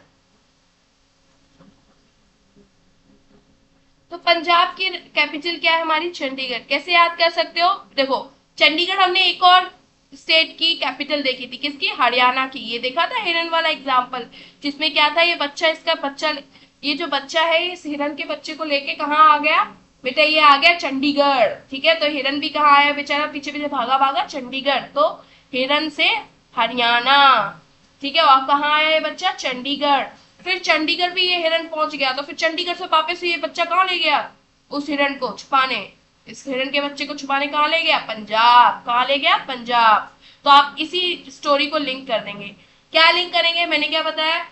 तो पंजाब की कैपिटल क्या है हमारी, चंडीगढ़। कैसे याद कर सकते हो, देखो चंडीगढ़ हमने एक और स्टेट की कैपिटल देखी थी, किसकी, हरियाणा की। ये देखा था हिरन वाला एग्जाम्पल, जिसमें क्या था, ये बच्चा, इसका बच्चा, ये जो बच्चा है इस हिरन के बच्चे को लेके कहाँ आ गया बेटा, ये आ गया चंडीगढ़। ठीक है, तो हिरन भी कहाँ आया बेचारा, पीछे पीछे भागा भागा चंडीगढ़। तो हिरन से हरियाणा। ठीक है, और कहाँ आया ये बच्चा, चंडीगढ़। फिर चंडीगढ़ भी ये हिरन पहुंच गया, तो फिर चंडीगढ़ से वापस ये बच्चा कहाँ ले गया, उस हिरन को छुपाने, इस हिरन के बच्चे को छुपाने कहाँ ले गया, पंजाब। कहाँ ले गया, पंजाब। तो आप इसी स्टोरी को लिंक कर देंगे। क्या लिंक करेंगे, मैंने क्या बताया,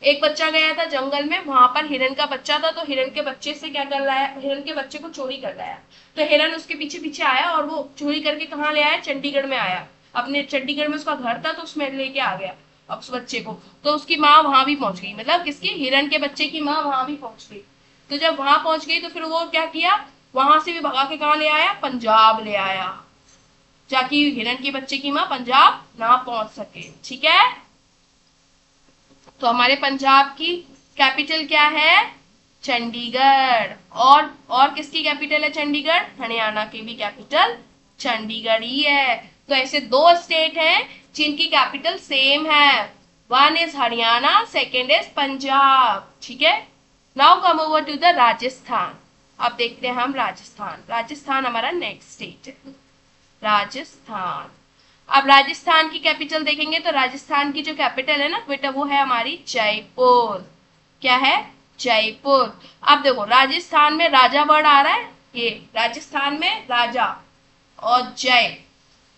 एक बच्चा गया था जंगल में, वहां पर हिरन का बच्चा था, तो हिरन के बच्चे से क्या कर लाया, हिरन के बच्चे को चोरी कर लाया। तो हिरन उसके पीछे पीछे आया और वो चोरी करके कहाँ ले आया, चंडीगढ़ में आया। अपने चंडीगढ़ में उसका घर था, तो उसमें लेके आ गया अब उस बच्चे को। तो उसकी माँ वहां भी पहुंच गई, मतलब किसकी, हिरन के बच्चे की माँ वहां भी पहुंच गई। तो जब वहां पहुंच गई तो फिर वो क्या किया, वहां से भी भगा के कहाँ ले आया, पंजाब ले आया, ताकि हिरन के बच्चे की माँ पंजाब ना पहुंच सके। ठीक है, तो हमारे पंजाब की कैपिटल क्या है, चंडीगढ़। और किसकी कैपिटल है चंडीगढ़, हरियाणा की भी कैपिटल चंडीगढ़ ही है। तो ऐसे दो स्टेट हैं जिनकी कैपिटल सेम है, one is Haryana, second is Punjab. ठीक है, now come over to the Rajasthan. अब देखते हैं हम राजस्थान। राजस्थान हमारा नेक्स्ट स्टेट है, राजस्थान। अब राजस्थान की कैपिटल देखेंगे तो राजस्थान की जो कैपिटल है ना बेटा, वो है हमारी जयपुर। क्या है, जयपुर। अब देखो राजस्थान में राजा वर्ड आ रहा है, ये राजस्थान में राजा और जय,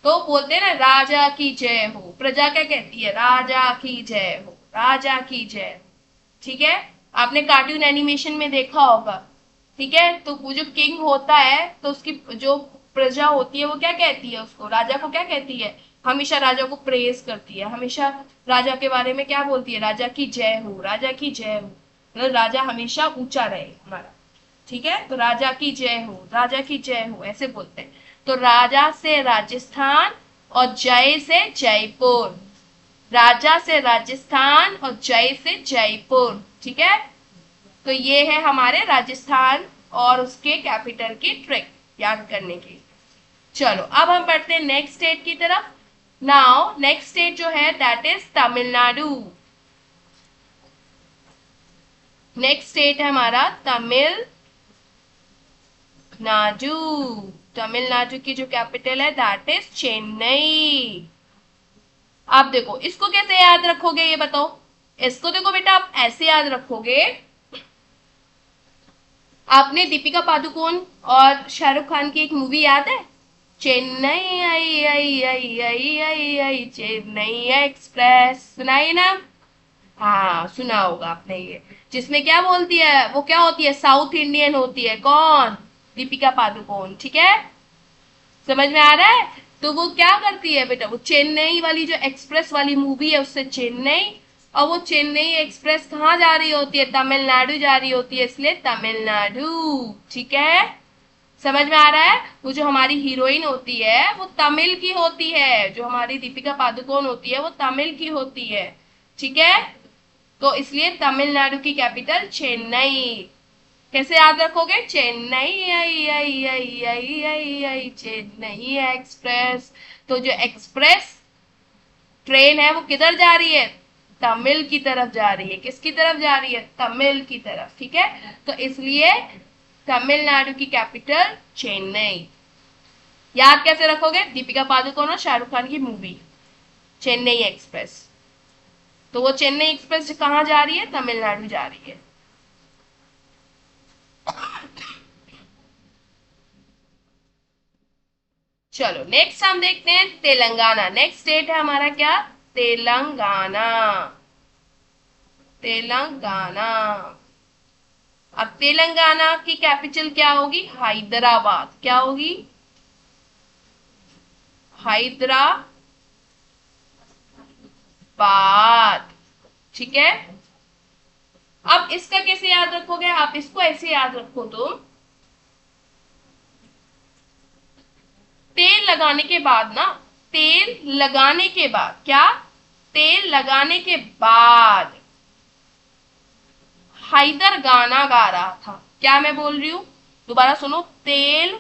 तो बोलते हैं ना राजा की जय हो, प्रजा क्या कहती है, राजा की जय हो, राजा की जय हो। ठीक है, आपने कार्टून एनिमेशन में देखा होगा। ठीक है, तो वो जो किंग होता है तो उसकी जो प्रजा होती है वो क्या कहती है, उसको राजा को क्या कहती है, हमेशा राजा को प्रेज करती है, हमेशा राजा के बारे में क्या बोलती है, राजा की जय हो, राजा की जय हो, मतलब राजा हमेशा ऊंचा रहे हमारा। ठीक है, तो राजा की जय हो, राजा की जय हो ऐसे बोलते हैं। तो राजा से राजस्थान और जय से जयपुर, राजा से राजस्थान और जय से जयपुर। ठीक है, तो ये है हमारे राजस्थान और उसके कैपिटल की ट्रिक याद करने की। चलो अब हम बढ़ते हैं नेक्स्ट स्टेट की तरफ। नाउ नेक्स्ट स्टेट जो है that is Tamil Nadu. Next state है हमारा तमिलनाडु। तमिलनाडु की जो कैपिटल है दैट इज चेन्नई। आप देखो इसको कैसे याद रखोगे ये बताओ। इसको देखो बेटा आप ऐसे याद रखोगे, आपने दीपिका पादुकोण और शाहरुख खान की एक मूवी याद है, चेन्नई आई आई आई आई आई आई चेन्नई एक्सप्रेस, सुनाई ना। हाँ सुना होगा आपने ये, जिसमें क्या बोलती है, वो क्या होती है, साउथ इंडियन होती है, कौन, दीपिका पादुकोण। ठीक है, समझ में आ रहा है। तो वो क्या करती है बेटा, वो चेन्नई वाली जो एक्सप्रेस वाली मूवी है उससे चेन्नई, और वो चेन्नई एक्सप्रेस कहाँ जा रही होती है, तमिलनाडु जा रही होती है, इसलिए तमिलनाडु। ठीक है, समझ में आ रहा है। वो जो हमारी हीरोइन होती है वो तमिल की होती है, जो हमारी दीपिका पादुकोण होती है वो तमिल की होती है। ठीक है, तो इसलिए तमिलनाडु की कैपिटल चेन्नई। कैसे याद रखोगे, चेन्नई आई आई आई आई आई आई चेन्नई एक्सप्रेस। तो जो एक्सप्रेस ट्रेन है वो किधर जा रही है, तमिल की तरफ जा रही है, किसकी तरफ जा रही है, तमिल की तरफ। ठीक है, तो इसलिए तमिलनाडु की कैपिटल चेन्नई। याद कैसे रखोगे, दीपिका पादुकोण और शाहरुख खान की मूवी चेन्नई एक्सप्रेस, तो वो चेन्नई एक्सप्रेस कहाँ जा रही है, तमिलनाडु जा रही है। चलो नेक्स्ट हम देखते हैं तेलंगाना। नेक्स्ट स्टेट है हमारा क्या, तेलंगाना। तेलंगाना, अब तेलंगाना की कैपिटल क्या होगी, हैदराबाद। क्या होगी, हैदराबाद। ठीक है, अब इसका कैसे याद रखोगे, आप इसको ऐसे याद रखो, तो तेल लगाने के बाद ना, तेल लगाने के बाद क्या, तेल लगाने के बाद हैदर गाना गा रहा था। क्या मैं बोल रही हूं, दोबारा सुनो, तेल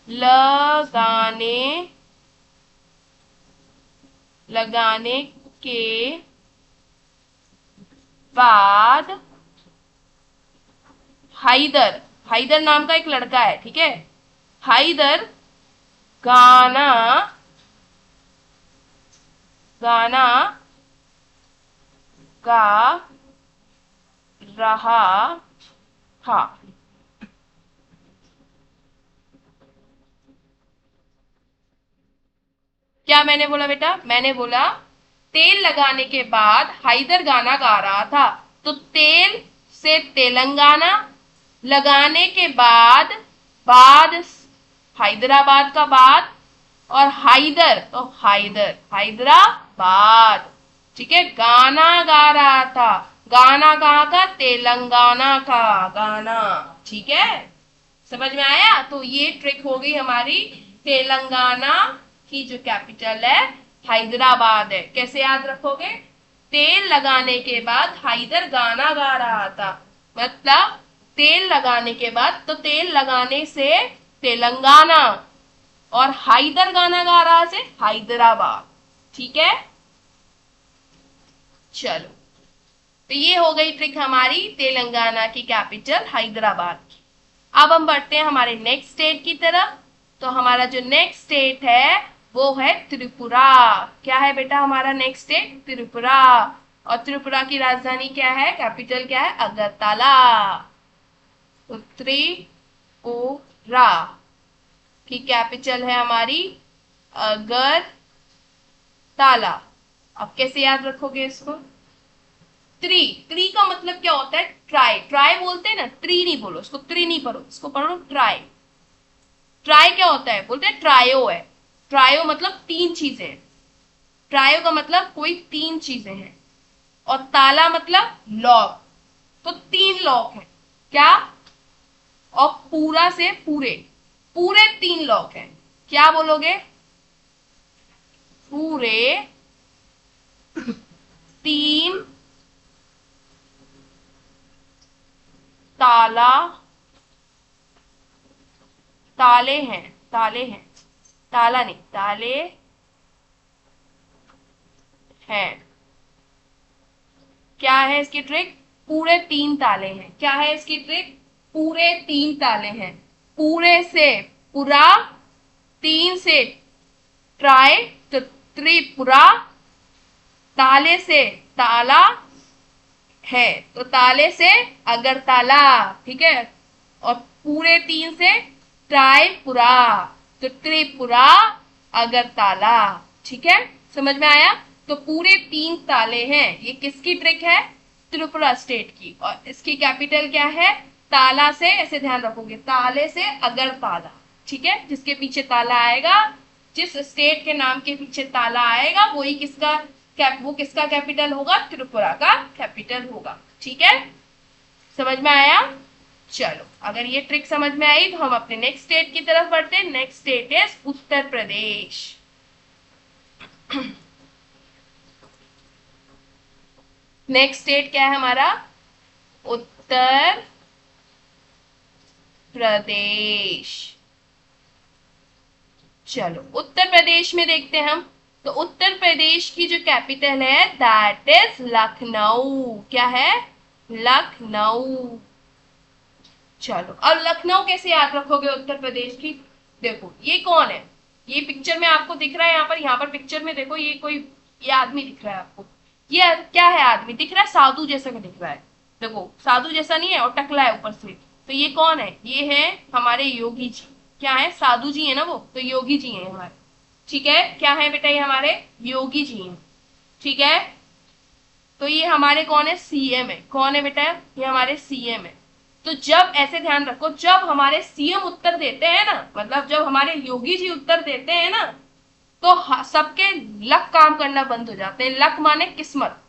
लगाने लगाने के बाद हैदर, हैदर नाम का एक लड़का है, ठीक है, हैदर गाना गाना गा रहा था। क्या मैंने बोला बेटा, मैंने बोला तेल लगाने के बाद हैदर गाना गा रहा था। तो तेल से तेलंगाना, लगाने के बाद, बाद हैदराबाद का बाद, और हैदर तो हैदर, हैदराबाद। ठीक है, गाना गा रहा था, गाना कहाँ का, तेलंगाना का गाना। ठीक है, समझ में आया। तो ये ट्रिक हो गई हमारी, तेलंगाना की जो कैपिटल है हैदराबाद है। कैसे याद रखोगे, तेल लगाने के बाद हैदर गाना गा रहा था, मतलब तेल लगाने के बाद, तो तेल लगाने से तेलंगाना, और हैदर गाना गा रहा से हैदराबाद। ठीक है, चलो, तो ये हो गई ट्रिक हमारी तेलंगाना की कैपिटल हैदराबाद की। अब हम बढ़ते हैं हमारे नेक्स्ट स्टेट की तरफ। तो हमारा जो नेक्स्ट स्टेट है वो है त्रिपुरा। क्या है बेटा हमारा नेक्स्ट स्टेट, त्रिपुरा। और त्रिपुरा की राजधानी क्या है, कैपिटल क्या है, अगरतला। तो त्रिपुरा त्रिपुरा की कैपिटल है हमारी अगरतला। अब कैसे याद रखोगे इसको? त्रि, त्रि का मतलब क्या होता है? ट्राई, ट्राई बोलते हैं ना, त्रि नहीं बोलो इसको, त्रि नहीं पढ़ो इसको, पढ़ो ट्राई। ट्राई क्या होता है? बोलते हैं ट्रायो है। ट्रायो मतलब तीन चीजें हैं। ट्रायो का मतलब कोई तीन चीजें हैं। और ताला मतलब लॉक, तो तीन लॉक है क्या? और पूरा से पूरे, पूरे तीन लॉक हैं। क्या बोलोगे? पूरे तीन ताला, ताले हैं, ताले हैं, ताला नहीं, ताले हैं। क्या है इसकी ट्रिक? पूरे तीन ताले हैं। क्या है इसकी ट्रिक? पूरे तीन ताले हैं। पूरे से पूरा, तीन से ट्राई, तो त्रिपुरा, ताले से ताला है, तो ताले से अगरतला, ठीक है। और पूरे तीन से ट्राईपुरा, तो त्रिपुरा अगरतला, ठीक है। समझ में आया? तो पूरे तीन ताले हैं, ये किसकी ट्रिक है? त्रिपुरा स्टेट की। और इसकी कैपिटल क्या है? ताला से, ऐसे ध्यान रखोगे, ताले से अगरतला, ठीक है। जिसके पीछे ताला आएगा, जिस स्टेट के नाम के पीछे ताला आएगा, वही किसका वो किसका कैपिटल होगा? त्रिपुरा का कैपिटल होगा, ठीक है। समझ में आया? चलो, अगर ये ट्रिक समझ में आई तो हम अपने नेक्स्ट स्टेट की तरफ बढ़ते हैं। Next state is Uttar Pradesh. Next state क्या है हमारा? उत्तर प्रदेश। चलो, उत्तर प्रदेश में देखते हैं हम। तो उत्तर प्रदेश की जो कैपिटल है दैट इज लखनऊ। क्या है? लखनऊ। चलो, अब लखनऊ कैसे याद रखोगे उत्तर प्रदेश की? देखो ये कौन है? ये पिक्चर में आपको दिख रहा है, यहाँ पर पिक्चर में देखो, ये कोई, ये आदमी दिख रहा है आपको। ये क्या है? आदमी दिख रहा है, साधु जैसा दिख रहा है। देखो साधु जैसा नहीं है, और टकला है ऊपर से। तो ये कौन है? ये है हमारे योगी जी। क्या है? साधु जी है ना वो, तो योगी जी है हमारे, ठीक है। क्या है बेटा? ये हमारे योगी जी हैं, ठीक है। तो ये हमारे कौन है? सीएम है। कौन है बेटा? ये हमारे सीएम है। तो जब, ऐसे ध्यान रखो, जब हमारे सीएम उत्तर देते हैं ना, मतलब जब हमारे योगी जी उत्तर देते हैं ना, तो सबके लक काम करना बंद हो जाते हैं। लक माने किस्मत।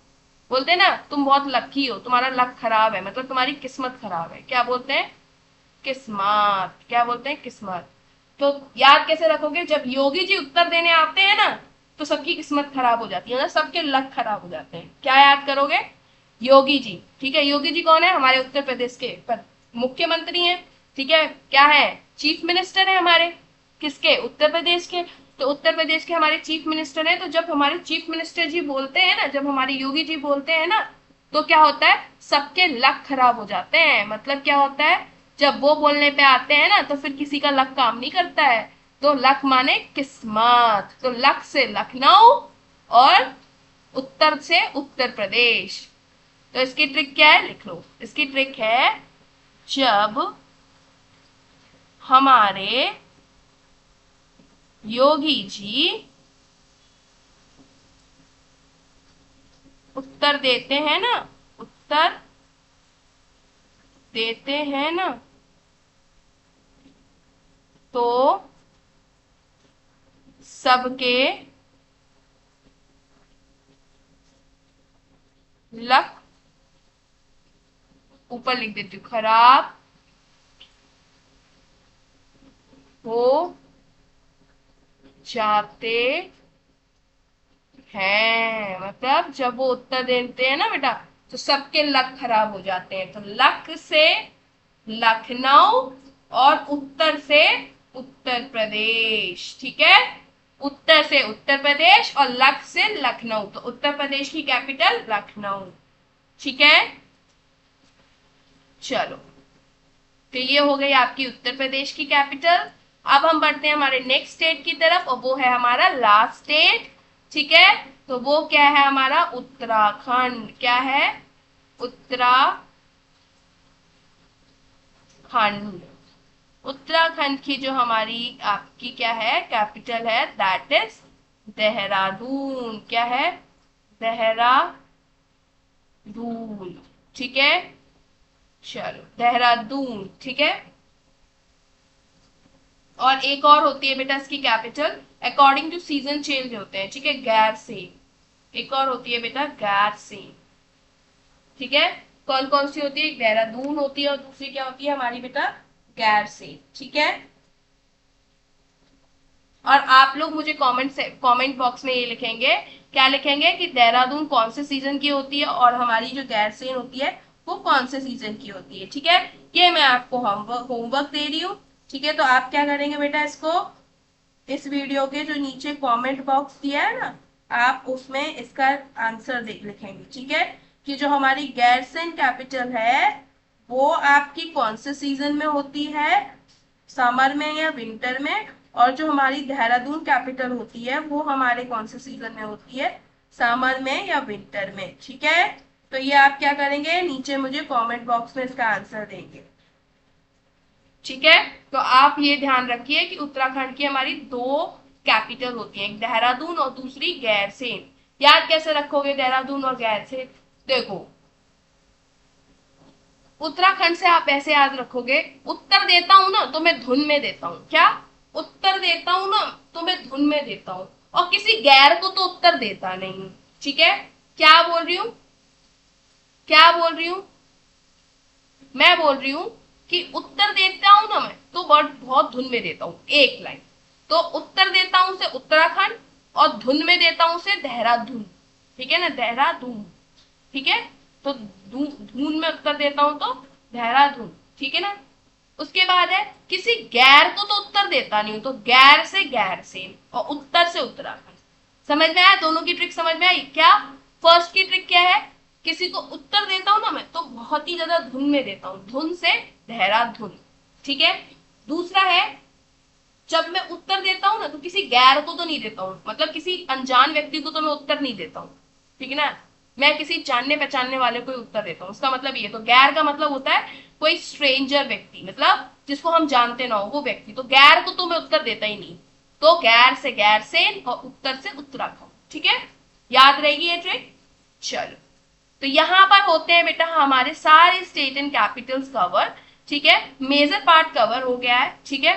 बोलते हैं ना तुम बहुत लकी हो, तुम्हारा लक खराब है, मतलब तुम्हारी किस्मत खराब है। क्या बोलते हैं? किस्मत। क्या बोलते हैं? किस्मत। तो याद कैसे रखोगे? जब योगी जी उत्तर देने आते हैं ना, तो सबकी किस्मत खराब हो जाती है ना, सबके लक खराब हो जाते हैं। क्या याद करोगे? योगी जी, ठीक है। योगी जी कौन है? हमारे उत्तर प्रदेश के मुख्यमंत्री हैं, ठीक है। क्या है? चीफ मिनिस्टर है हमारे, किसके? उत्तर प्रदेश के। तो उत्तर प्रदेश के हमारे चीफ मिनिस्टर हैं। तो जब हमारे चीफ मिनिस्टर जी बोलते हैं ना, जब हमारे योगी जी बोलते हैं ना, तो क्या होता है? सबके लक खराब हो जाते हैं। मतलब क्या होता है? जब वो बोलने पे आते हैं ना, तो फिर किसी का लक काम नहीं करता है। तो लक माने किस्मत। तो लक से लखनऊ, और उत्तर से उत्तर प्रदेश। तो इसकी ट्रिक क्या है? लिख लो। इसकी ट्रिक है, जब हमारे योगी जी उत्तर देते हैं ना, उत्तर देते हैं ना, तो सबके लक, ऊपर लिख देती हूँ, खराब हो जाते हैं। मतलब जब वो उत्तर देते हैं ना बेटा, तो सबके लक खराब हो जाते हैं। तो लक से लखनऊ, और उत्तर से उत्तर प्रदेश, ठीक है। उत्तर से उत्तर प्रदेश और लक से लखनऊ। तो उत्तर प्रदेश की कैपिटल लखनऊ, ठीक है। चलो, तो ये हो गई आपकी उत्तर प्रदेश की कैपिटल। अब हम बढ़ते हैं हमारे नेक्स्ट स्टेट की तरफ, और वो है हमारा लास्ट स्टेट, ठीक है। तो वो क्या है हमारा? उत्तराखंड। क्या है? उत्तराखंड। उत्तराखंड की जो हमारी आपकी क्या है कैपिटल है, दैट इज देहरादून। क्या है? देहरादून। ठीक है, चलो देहरादून। ठीक है, और एक और होती है बेटा इसकी capital, according to season change होते हैं। ठीक है, गैरसेन। एक और होती है बेटा गैरसेन। ठीक है, कौन कौन सी होती है? एक देहरादून होती है और दूसरी क्या होती है हमारी बेटा? गैरसेन। ठीक है, और आप लोग मुझे कमेंट बॉक्स में ये लिखेंगे, क्या लिखेंगे कि देहरादून कौन से सीजन की होती है और हमारी जो गैरसेन होती है वो कौन से सीजन की होती है। ठीक है, ये मैं आपको होमवर्क दे रही हूँ। ठीक है, तो आप क्या करेंगे बेटा, इसको इस वीडियो के जो नीचे कमेंट बॉक्स दिया है ना, आप उसमें इसका आंसर देख लिखेंगे। ठीक है, कि जो हमारी गैरसेन कैपिटल है वो आपकी कौन से सीजन में होती है, समर में या विंटर में, और जो हमारी देहरादून कैपिटल होती है वो हमारे कौन से सीजन में होती है, समर में या विंटर में। ठीक है, तो ये आप क्या करेंगे, नीचे मुझे कमेंट बॉक्स में इसका आंसर देंगे। ठीक है, तो आप ये ध्यान रखिए कि उत्तराखंड की हमारी दो कैपिटल होती है, एक देहरादून और दूसरी गैरसेन। याद कैसे रखोगे देहरादून और गैरसेन? देखो, उत्तराखंड से आप ऐसे याद रखोगे, उत्तर देता हूं ना तो मैं धुन में देता हूं। क्या? उत्तर देता हूं ना तो मैं धुन में देता हूं, और किसी गैर को तो उत्तर देता नहीं। ठीक है, क्या बोल रही हूं? क्या बोल रही हूं? मैं बोल रही हूं कि उत्तर देता हूं ना मैं तो बहुत धुन में देता हूं, एक लाइन। तो उत्तर देता हूं से उत्तराखंड, और धुन में देता हूं से देहरादून। ठीक है ना, देहरादून। ठीक है, तो धुन में उत्तर देता हूं तो देहरादून। ठीक है ना, उसके बाद है किसी गैर को तो उत्तर देता नहीं हूं, तो गैर से गैरसेन, और उत्तर से उत्तराखंड। समझ में आया? दोनों की ट्रिक समझ में आई क्या? फर्स्ट की ट्रिक क्या है, किसी को उत्तर देता हूं ना मैं तो बहुत ही ज्यादा धुन में देता हूं, धुन से देहरादून। ठीक है, दूसरा है जब मैं उत्तर देता हूं ना तो किसी गैर को तो नहीं देता हूं, मतलब किसी अनजान व्यक्ति को तो मैं उत्तर नहीं देता हूं। ठीक है ना, मैं किसी जानने पहचानने वाले को उत्तर देता हूँ, उसका मतलब ये। तो गैर का मतलब होता है कोई स्ट्रेंजर व्यक्ति, मतलब जिसको हम जानते ना हो वो व्यक्ति, तो गैर को तो मैं उत्तर देता ही नहीं। तो गैर से गैरसेन और उत्तर से उत्तराखंड। ठीक है, याद रहेगी ये ट्रिक। चलो, तो यहां पर होते हैं बेटा हमारे सारे स्टेट एंड कैपिटल्स कवर। ठीक है, मेजर पार्ट कवर हो गया है। ठीक है,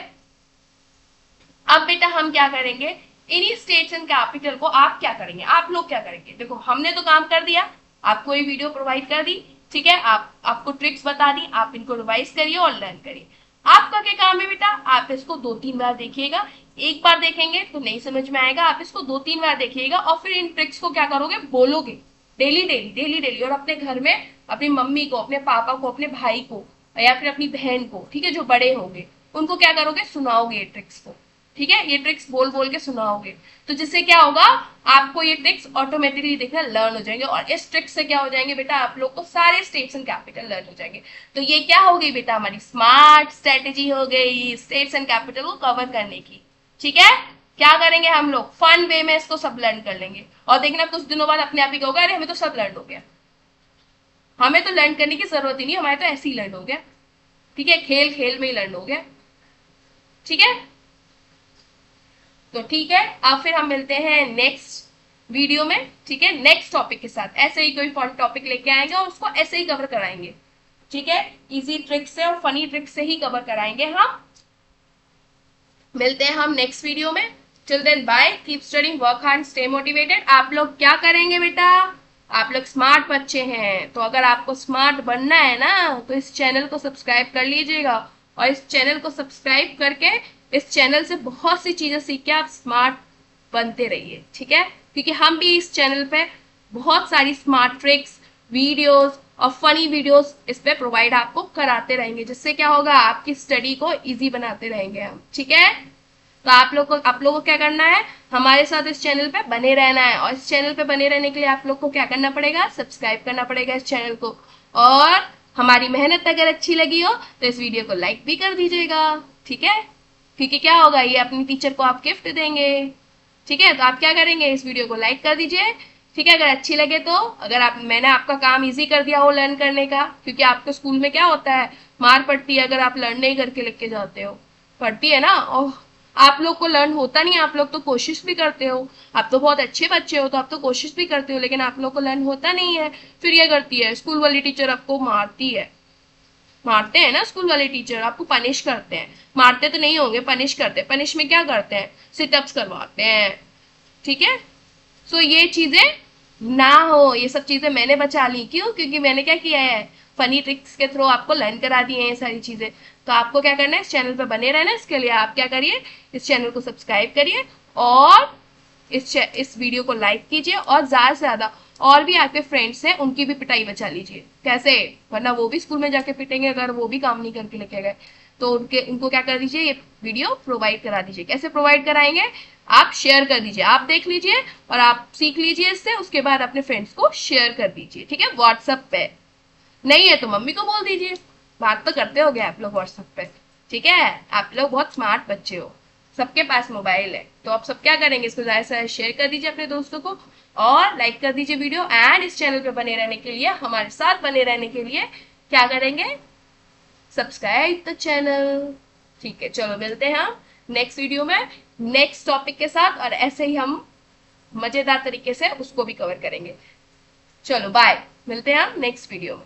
अब बेटा हम क्या करेंगे, इन्हीं स्टेट्स एंड कैपिटल को आप क्या करेंगे, आप लोग क्या करेंगे? देखो, हमने तो काम कर दिया, आपको ये वीडियो प्रोवाइड कर दी। ठीक है, आपको ट्रिक्स बता दी, आप इनको रिवाइज करिए और लर्न करिए। आपका क्या काम है बेटा, आप इसको 2-3 बार देखिएगा। एक बार देखेंगे तो नहीं समझ में आएगा, आप इसको 2-3 बार देखिएगा और फिर इन ट्रिक्स को क्या करोगे, बोलोगे डेली डेली डेली डेली, और अपने घर में अपनी मम्मी को, अपने पापा को, अपने भाई को, या फिर अपनी बहन को, ठीक है, जो बड़े होंगे उनको क्या करोगे, सुनाओगे ये ट्रिक्स को। ठीक है, ये ट्रिक्स बोल बोल के सुनाओगे, तो जिससे क्या होगा, आपको ये ट्रिक्स ऑटोमेटिकली देखना लर्न हो जाएंगे, और इस ट्रिक्स से क्या हो जाएंगे बेटा, आप लोग को सारे स्टेट्स एंड कैपिटल लर्न हो जाएंगे। तो ये क्या हो गई बेटा, हमारी स्मार्ट स्ट्रेटेजी हो गई स्टेट्स एंड कैपिटल को कवर करने की। ठीक है, क्या करेंगे हम लोग, फन वे में इसको सब लर्न कर लेंगे, और देखना कुछ दिनों बाद अपने आप ही कहोगे अरे हमें तो सब लर्न हो गया, हमें तो लर्न करने की जरूरत ही नहीं, हमारे तो ऐसे ही लर्न हो गया। ठीक है, खेल खेल में ही लर्न हो गया। ठीक है, तो ठीक है, अब फिर हम मिलते हैं नेक्स्ट वीडियो में। ठीक है, नेक्स्ट टॉपिक के साथ ऐसे ही कोई फन टॉपिक लेके आएंगे और उसको ऐसे ही कवर कराएंगे। ठीक है, इजी ट्रिक से और फनी ट्रिक से ही कवर कराएंगे हम। मिलते हैं हम नेक्स्ट वीडियो में। Till then bye, keep studying, work hard, stay motivated. आप लोग क्या करेंगे बेटा, आप लोग स्मार्ट बच्चे हैं, तो अगर आपको स्मार्ट बनना है ना तो इस चैनल को सब्सक्राइब कर लीजिएगा, और इस चैनल को सब्सक्राइब करके इस चैनल से बहुत सी चीजें सीख के आप स्मार्ट बनते रहिए। ठीक है, क्योंकि हम भी इस चैनल पे बहुत सारी स्मार्ट ट्रिक्स, वीडियोस और फनी वीडियोस इस पे प्रोवाइड आपको कराते रहेंगे, जिससे क्या होगा, आपकी स्टडी को इजी बनाते रहेंगे हम। ठीक है, तो आप लोगों को क्या करना है, हमारे साथ इस चैनल पे बने रहना है, और इस चैनल पे बने रहने के लिए आप लोग को क्या करना पड़ेगा, सब्सक्राइब करना पड़ेगा इस चैनल को, और हमारी मेहनत अगर अच्छी लगी हो तो इस वीडियो को लाइक भी कर दीजिएगा। ठीक है, क्योंकि क्या होगा, ये अपनी टीचर को आप गिफ्ट देंगे। ठीक है, तो आप क्या करेंगे, इस वीडियो को लाइक कर दीजिए, ठीक है, अगर अच्छी लगे तो, अगर आप मैंने आपका काम इजी कर दिया हो लर्न करने का, क्योंकि आपके स्कूल में क्या होता है, मार पड़ती है अगर आप लर्न नहीं करके लेके जाते हो, पड़ती है ना। और आप लोग को लर्न होता नहीं, आप लोग तो कोशिश भी करते हो, आप तो बहुत अच्छे बच्चे हो तो आप तो कोशिश भी करते हो, लेकिन आप लोग को लर्न होता नहीं है। फिर ये करती है स्कूल वाली टीचर, आपको मारती है, मारते हैं ना स्कूल वाले टीचर, आपको पनिश करते हैं, मारते तो नहीं होंगे, पनिश करते हैं। पनिश में क्या करते हैं, सिटअप्स करवाते हैं, ठीक है। सो ये चीजें ना हो, ये सब चीजें मैंने बचा ली, क्यों, क्योंकि मैंने क्या किया है, फनी ट्रिक्स के थ्रू आपको लर्न करा दिए हैं ये सारी चीजें। तो आपको क्या करना है, इस चैनल पे बने रहना है। इसके लिए आप क्या करिए, इस चैनल को सब्सक्राइब करिए, और इस वीडियो को लाइक कीजिए, और ज्यादा से ज्यादा और भी आपके फ्रेंड्स हैं उनकी भी पिटाई बचा लीजिए। कैसे, वरना वो भी स्कूल में जाके पिटेंगे अगर वो भी काम नहीं करके लेके गए। तो उनको क्या कर दीजिए, ये वीडियो प्रोवाइड करा दीजिए। कैसे प्रोवाइड कराएंगे, आप शेयर कर दीजिए, आप देख लीजिए और आप सीख लीजिए इससे, उसके बाद अपने फ्रेंड्स को शेयर कर दीजिए, ठीक है, व्हाट्सएप पे। नहीं है तो मम्मी को बोल दीजिए, बात तो करते हो गए आप लोग व्हाट्सएप पे, ठीक है। आप लोग बहुत स्मार्ट बच्चे हो, सबके पास मोबाइल है, तो आप सब क्या करेंगे, इसको ज्यादा से ज्यादा शेयर कर दीजिए अपने दोस्तों को, और लाइक कर दीजिए वीडियो। एंड इस चैनल पे बने रहने के लिए, हमारे साथ बने रहने के लिए क्या करेंगे, सब्सक्राइब द चैनल। ठीक है, चलो मिलते हैं हम नेक्स्ट वीडियो में नेक्स्ट टॉपिक के साथ, और ऐसे ही हम मजेदार तरीके से उसको भी कवर करेंगे। चलो बाय, मिलते हैं हम नेक्स्ट वीडियो में।